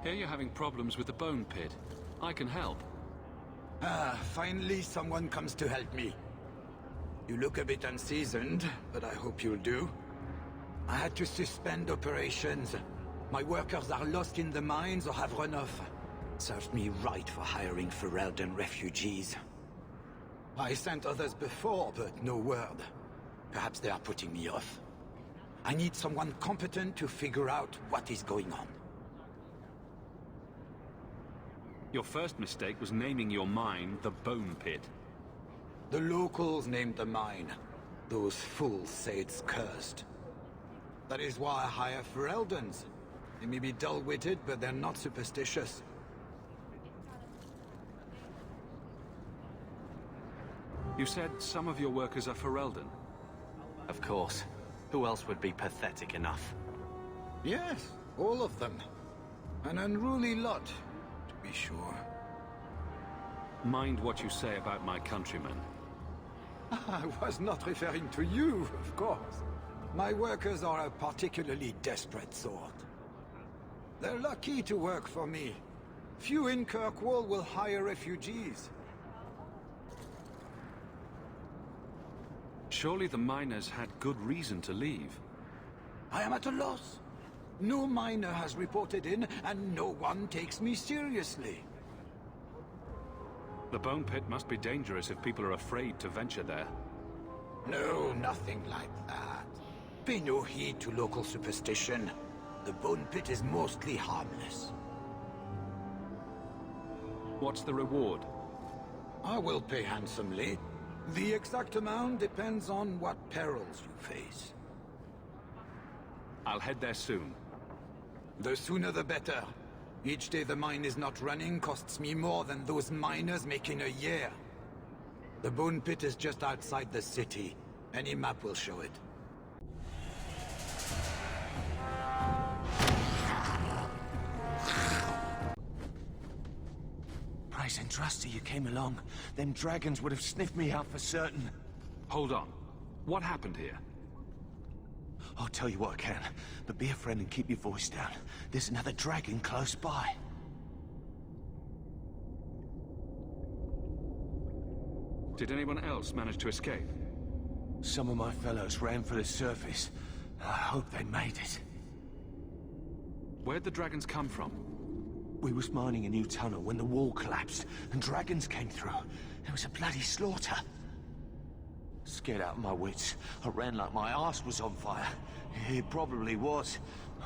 Here you're having problems with the bone pit. I can help. Ah, finally someone comes to help me. You look a bit unseasoned, but I hope you'll do. I had to suspend operations. My workers are lost in the mines or have run off. Served me right for hiring Ferelden refugees. I sent others before, but no word. Perhaps they are putting me off. I need someone competent to figure out what is going on. Your first mistake was naming your mine the Bone Pit. The locals named the mine. Those fools say it's cursed. That is why I hire Fereldens. They may be dull-witted, but they're not superstitious. You said some of your workers are Ferelden. Of course. Who else would be pathetic enough? Yes, all of them. An unruly lot, to be sure. Mind what you say about my countrymen. I was not referring to you, of course. My workers are a particularly desperate sort. They're lucky to work for me. Few in Kirkwall will hire refugees. Surely the miners had good reason to leave. I am at a loss. No miner has reported in, and no one takes me seriously. The Bone Pit must be dangerous if people are afraid to venture there. No, nothing like that. Pay no heed to local superstition. The Bone Pit is mostly harmless. What's the reward? I will pay handsomely. The exact amount depends on what perils you face. I'll head there soon. The sooner the better. Each day the mine is not running costs me more than those miners make in a year. The Bone Pit is just outside the city. Any map will show it. Praise and trust you came along. Them dragons would have sniffed me out for certain. Hold on. What happened here? I'll tell you what I can, but be a friend and keep your voice down. There's another dragon close by. Did anyone else manage to escape? Some of my fellows ran for the surface. I hope they made it. Where'd the dragons come from? We was mining a new tunnel when the wall collapsed, and dragons came through. There was a bloody slaughter. Scared out of my wits, I ran like my arse was on fire. It probably was,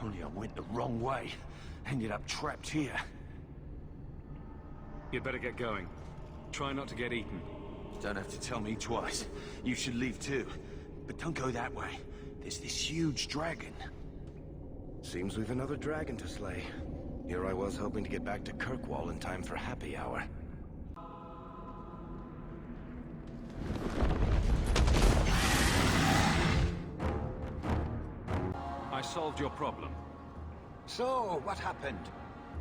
only I went the wrong way. Ended up trapped here. You'd better get going. Try not to get eaten. Don't have to tell me twice. You should leave too. But don't go that way. There's this huge dragon. Seems we've another dragon to slay. Here I was hoping to get back to Kirkwall in time for happy hour. I solved your problem. So, what happened?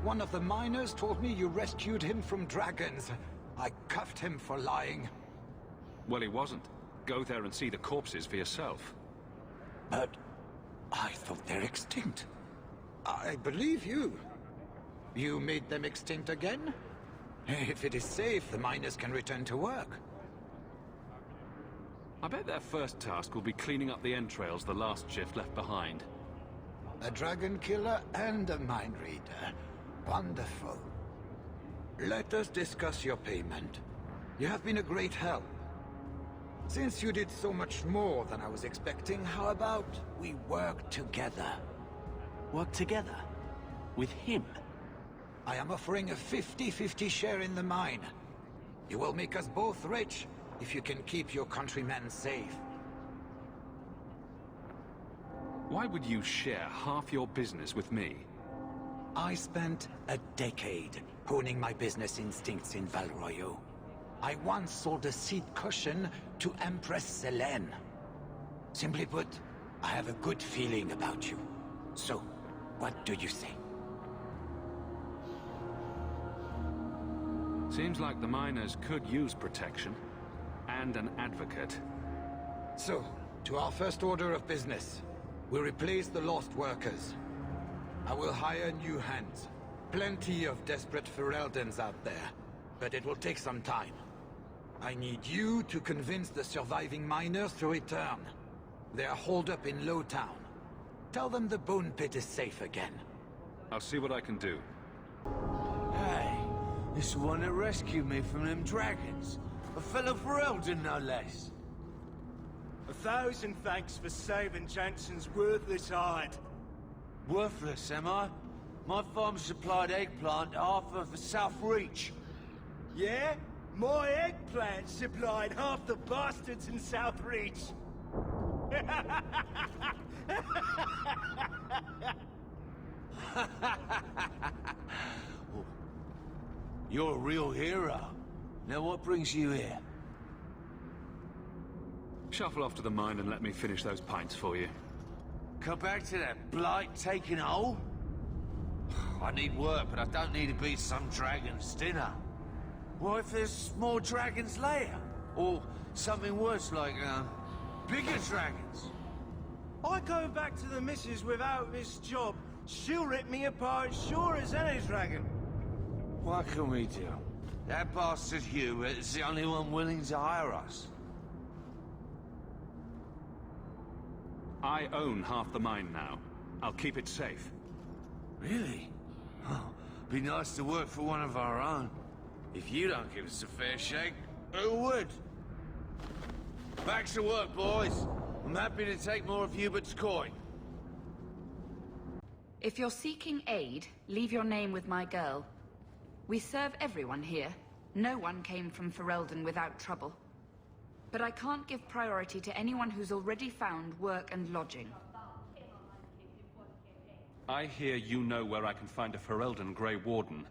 One of the miners told me you rescued him from dragons. I cuffed him for lying. Well, he wasn't. Go there and see the corpses for yourself. But I thought they're extinct. I believe you. You made them extinct again? If it is safe, the miners can return to work. I bet their first task will be cleaning up the entrails the last shift left behind. A dragon killer and a mind reader. Wonderful. Let us discuss your payment. You have been a great help. Since you did so much more than I was expecting, how about we work together? Work together? With him? I am offering a 50-50 share in the mine. You will make us both rich if you can keep your countrymen safe. Why would you share half your business with me? I spent a decade honing my business instincts in Val Royeaux. I once sold a seat cushion to Empress Selene. Simply put, I have a good feeling about you. So, what do you say? Seems like the miners could use protection. And an advocate. So, to our first order of business. We replace the lost workers. I will hire new hands. plenty of desperate Fereldans out there, but it will take some time. I need you to convince the surviving miners to return. They are holed up in Lowtown. Tell them the Bone Pit is safe again. I'll see what I can do. Hey, this is the one that rescued me from them dragons. A fellow Ferelden, no less. 1,000 thanks for saving Jansen's worthless hide. Worthless, am I? My farm supplied eggplant to half of the South Reach. Yeah? My eggplant supplied half the bastards in South Reach. You're a real hero. Now what brings you here? Shuffle off to the mine and let me finish those pints for you. Come back to that blight taking hold? I need work, but I don't need to be some dragon's dinner. What if there's more dragons later? Or something worse like, bigger dragons? I go back to the missus without this job. She'll rip me apart sure as any dragon. What can we do? That bastard Hugh is the only one willing to hire us. I own half the mine now. I'll keep it safe. Really? Oh, be nice to work for one of our own. If you don't give us a fair shake, who would? Back to work, boys. I'm happy to take more of Hubert's coin. If you're seeking aid, leave your name with my girl. We serve everyone here. No one came from Ferelden without trouble. But I can't give priority to anyone who's already found work and lodging. I hear you know where I can find a Ferelden Grey Warden.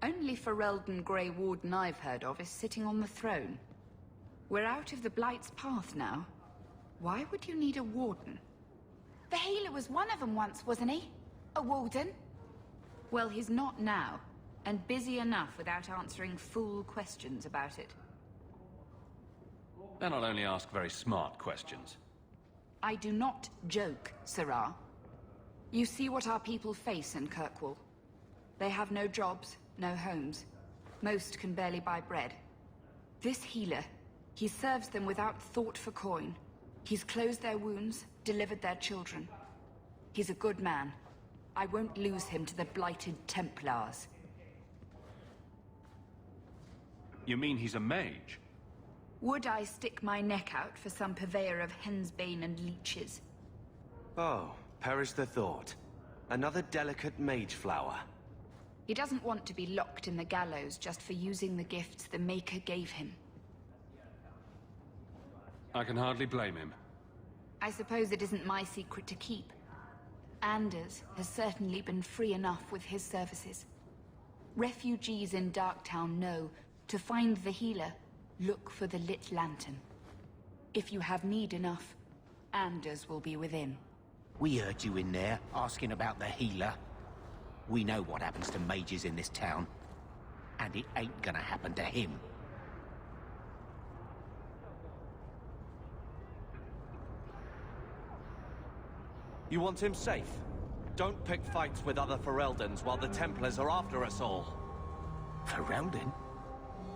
Only Ferelden Grey Warden I've heard of is sitting on the throne. We're out of the Blight's path now. Why would you need a warden? The healer was one of them once, wasn't he? A warden? Well, he's not now, and busy enough without answering fool questions about it. Then I'll only ask very smart questions. I do not joke, Sirrah. You see what our people face in Kirkwall. They have no jobs, no homes. Most can barely buy bread. This healer, he serves them without thought for coin. He's closed their wounds, delivered their children. He's a good man. I won't lose him to the blighted Templars. You mean he's a mage? Would I stick my neck out for some purveyor of hensbane and leeches? Oh, perish the thought. Another delicate mage flower. He doesn't want to be locked in the gallows just for using the gifts the Maker gave him. I can hardly blame him. I suppose it isn't my secret to keep. Anders has certainly been free enough with his services. Refugees in Darktown know to find the healer, look for the lit lantern. If you have need enough, Anders will be within. We heard you in there, asking about the healer. We know what happens to mages in this town. And it ain't gonna happen to him. You want him safe? Don't pick fights with other Fereldans while the Templars are after us all. Ferelden?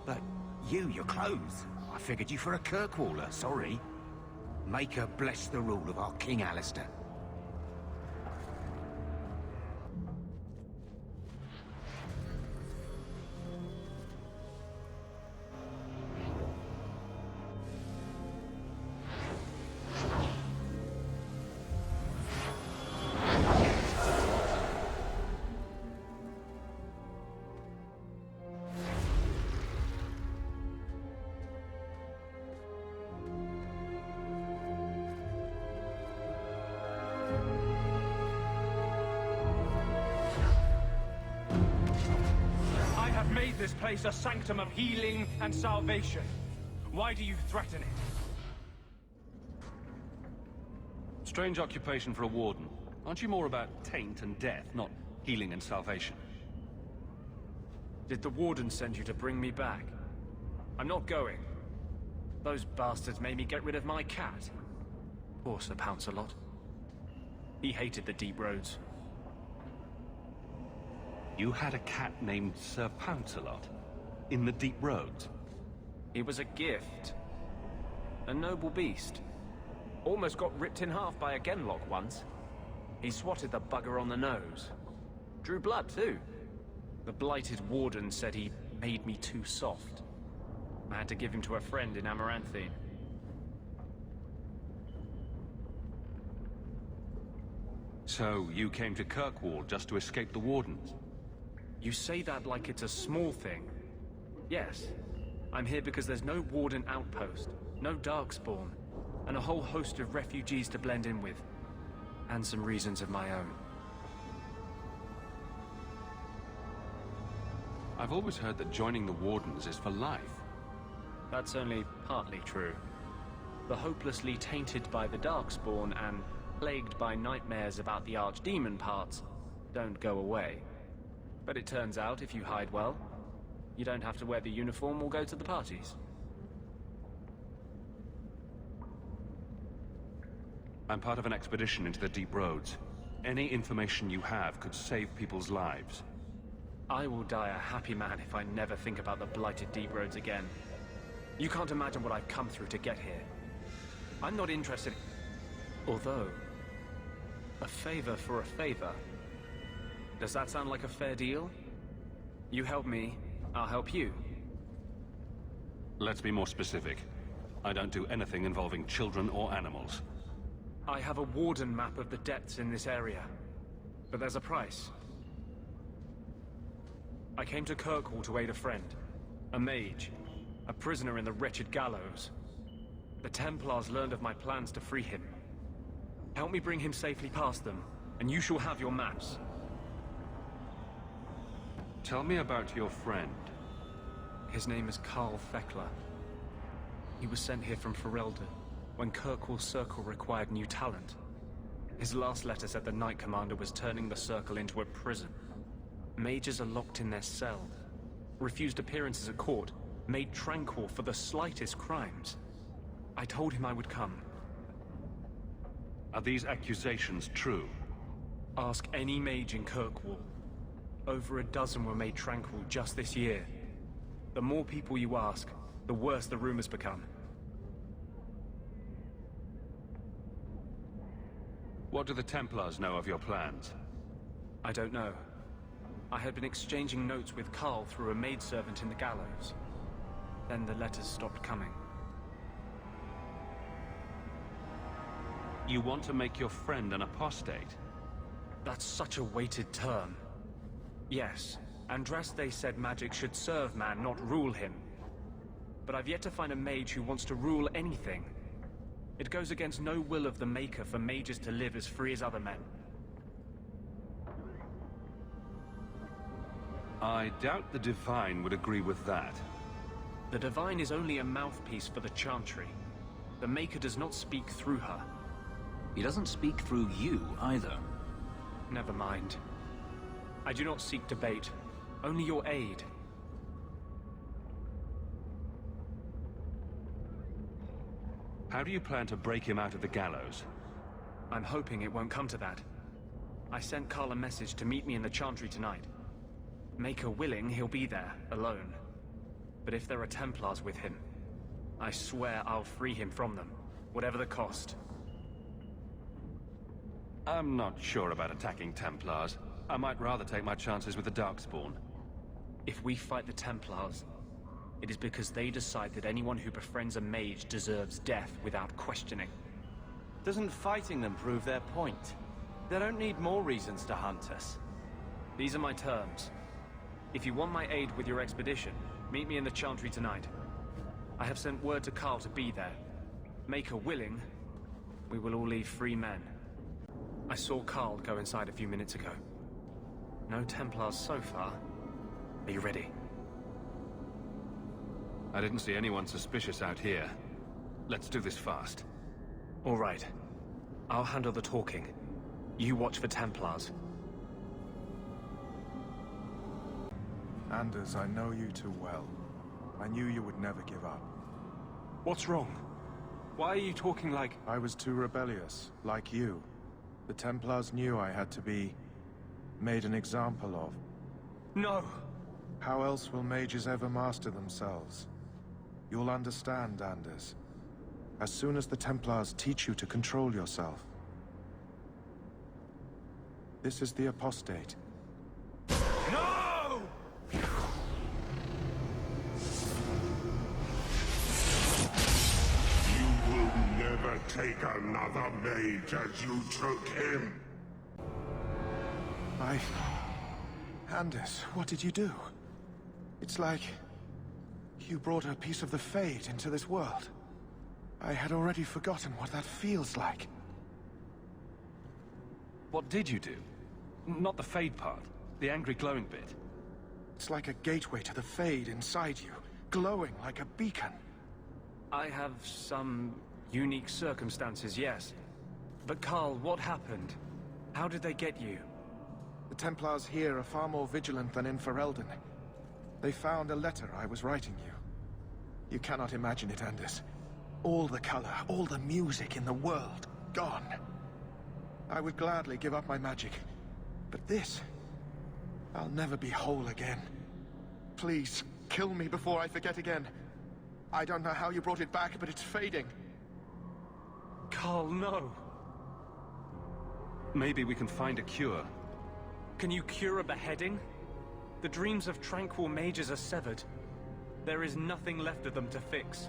But your clothes. I figured you for a Kirkwaller, sorry. Maker bless the rule of our King Alistair. Made this place a sanctum of healing and salvation. Why do you threaten it? Strange occupation for a warden. Aren't you more about taint and death, not healing and salvation? Did the warden send you to bring me back? I'm not going. Those bastards made me get rid of my cat. Poor Sir Pouncelot. He hated the deep roads. You had a cat named Sir Pouncelot in the deep roads. He was a gift. A noble beast. Almost got ripped in half by a genlock once. He swatted the bugger on the nose. Drew blood, too. The blighted warden said he made me too soft. I had to give him to a friend in Amaranthine. So, you came to Kirkwall just to escape the Wardens? You say that like it's a small thing. Yes. I'm here because there's no Warden outpost, no Darkspawn, and a whole host of refugees to blend in with. And some reasons of my own. I've always heard that joining the Wardens is for life. That's only partly true. The hopelessly tainted by the Darkspawn and plagued by nightmares about the Archdemon parts don't go away. But it turns out if you hide well, you don't have to wear the uniform or go to the parties. I'm part of an expedition into the deep roads. Any information you have could save people's lives. I will die a happy man if I never think about the blighted deep roads again. You can't imagine what I've come through to get here. I'm not interested... Although... a favor for a favor. Does that sound like a fair deal? You help me, I'll help you. Let's be more specific. I don't do anything involving children or animals. I have a warden map of the depths in this area. But there's a price. I came to Kirkwall to aid a friend. A mage. A prisoner in the wretched gallows. The Templars learned of my plans to free him. Help me bring him safely past them, and you shall have your maps. Tell me about your friend. His name is Carl Thekla. He was sent here from Ferelden, when Kirkwall's Circle required new talent. His last letter said the Knight Commander was turning the Circle into a prison. Mages are locked in their cells, refused appearances at court, made tranquil for the slightest crimes. I told him I would come. Are these accusations true? Ask any mage in Kirkwall. Over a dozen were made tranquil just this year. The more people you ask, the worse the rumors become. What do the Templars know of your plans? I don't know. I had been exchanging notes with Carl through a maidservant in the gallows. Then the letters stopped coming. You want to make your friend an apostate? That's such a weighted term. Yes, Andraste said magic should serve man, not rule him. But I've yet to find a mage who wants to rule anything. It goes against no will of the Maker for mages to live as free as other men. I doubt the Divine would agree with that. The Divine is only a mouthpiece for the Chantry. The Maker does not speak through her. He doesn't speak through you, either. Never mind. I do not seek debate, only your aid. How do you plan to break him out of the gallows? I'm hoping it won't come to that. I sent Carl a message to meet me in the Chantry tonight. Maker willing, he'll be there, alone. But if there are Templars with him, I swear I'll free him from them, whatever the cost. I'm not sure about attacking Templars. I might rather take my chances with the Darkspawn. If we fight the Templars, it is because they decide that anyone who befriends a mage deserves death without questioning. Doesn't fighting them prove their point? They don't need more reasons to hunt us. These are my terms. If you want my aid with your expedition, meet me in the Chantry tonight. I have sent word to Carl to be there. Maker willing, we will all leave free men. I saw Carl go inside a few minutes ago. No Templars so far. Are you ready? I didn't see anyone suspicious out here. Let's do this fast. All right. I'll handle the talking. You watch for Templars. Anders, I know you too well. I knew you would never give up. What's wrong? Why are you talking like... I was too rebellious, like you. The Templars knew I had to be made an example of. No! How else will mages ever master themselves? You'll understand, Anders. As soon as the Templars teach you to control yourself. This is the apostate. No! You will never take another mage as you took him. Anders, what did you do? It's like... you brought a piece of the Fade into this world. I had already forgotten what that feels like. What did you do? Not the Fade part. The angry glowing bit. It's like a gateway to the Fade inside you, glowing like a beacon. I have some unique circumstances, yes. But Carl, what happened? How did they get you? The Templars here are far more vigilant than in Ferelden. They found a letter I was writing you. You cannot imagine it, Anders. All the color, all the music in the world, gone. I would gladly give up my magic. But this... I'll never be whole again. Please, kill me before I forget again. I don't know how you brought it back, but it's fading. Carl, no. Maybe we can find a cure. Can you cure a beheading? The dreams of tranquil mages are severed. There is nothing left of them to fix.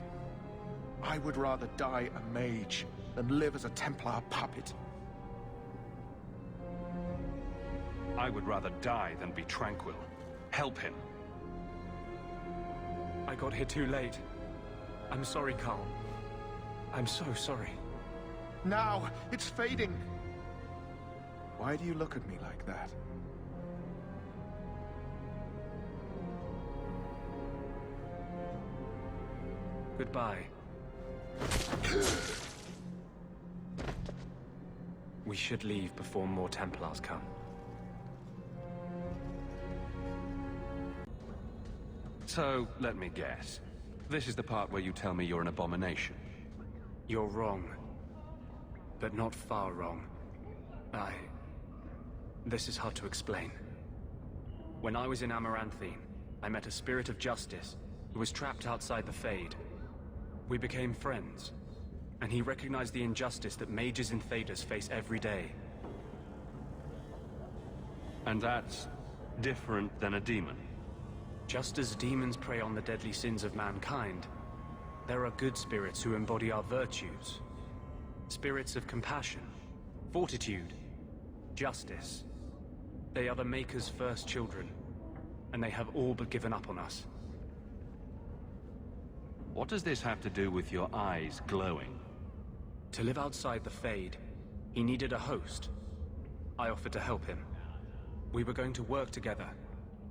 I would rather die a mage than live as a Templar puppet. I would rather die than be tranquil. Help him. I got here too late. I'm sorry, Carl. I'm so sorry. Now! It's fading! Why do you look at me like that? Goodbye. We should leave before more Templars come. So, let me guess. This is the part where you tell me you're an abomination. You're wrong. But not far wrong. This is hard to explain. When I was in Amaranthine, I met a spirit of justice who was trapped outside the Fade. We became friends, and he recognized the injustice that mages and Faders face every day. And that's different than a demon? Just as demons prey on the deadly sins of mankind, there are good spirits who embody our virtues. Spirits of compassion, fortitude, justice. They are the Maker's first children, and they have all but given up on us. What does this have to do with your eyes glowing? To live outside the Fade, he needed a host. I offered to help him. We were going to work together,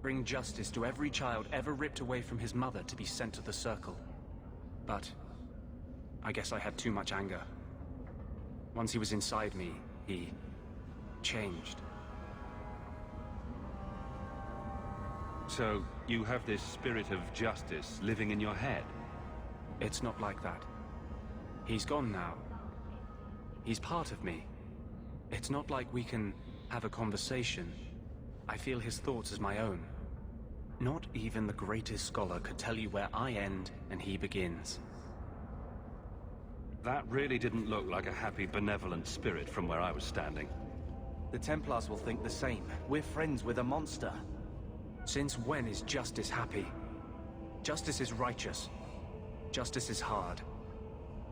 bring justice to every child ever ripped away from his mother to be sent to the Circle. But I guess I had too much anger. Once he was inside me, he changed. So, you have this spirit of justice living in your head? It's not like that. He's gone now. He's part of me. It's not like we can have a conversation. I feel his thoughts as my own. Not even the greatest scholar could tell you where I end and he begins. That really didn't look like a happy, benevolent spirit from where I was standing. The Templars will think the same. We're friends with a monster. Since when is justice happy? Justice is righteous. Justice is hard.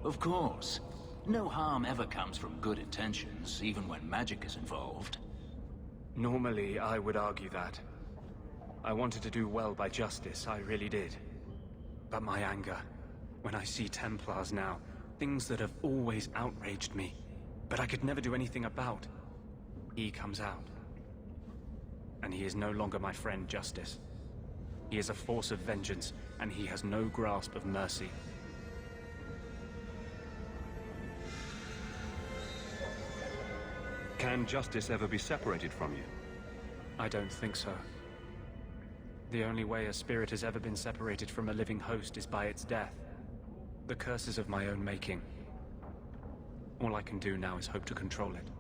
Of course. No harm ever comes from good intentions, even when magic is involved. Normally, I would argue that. I wanted to do well by justice, I really did. But my anger, when I see Templars now, things that have always outraged me, but I could never do anything about, he comes out. And he is no longer my friend, Justice. He is a force of vengeance, and he has no grasp of mercy. Can justice ever be separated from you? I don't think so. The only way a spirit has ever been separated from a living host is by its death. The curse is of my own making. All I can do now is hope to control it.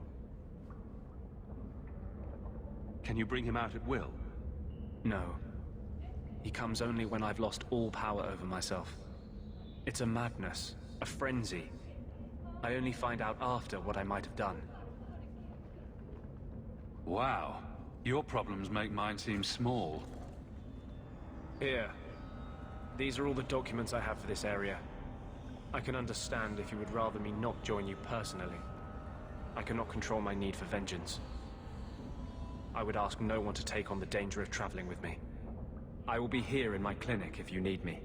Can you bring him out at will? No. He comes only when I've lost all power over myself. It's a madness, a frenzy. I only find out after what I might have done. Wow. Your problems make mine seem small. Here. These are all the documents I have for this area. I can understand if you would rather me not join you personally. I cannot control my need for vengeance. I would ask no one to take on the danger of traveling with me. I will be here in my clinic if you need me.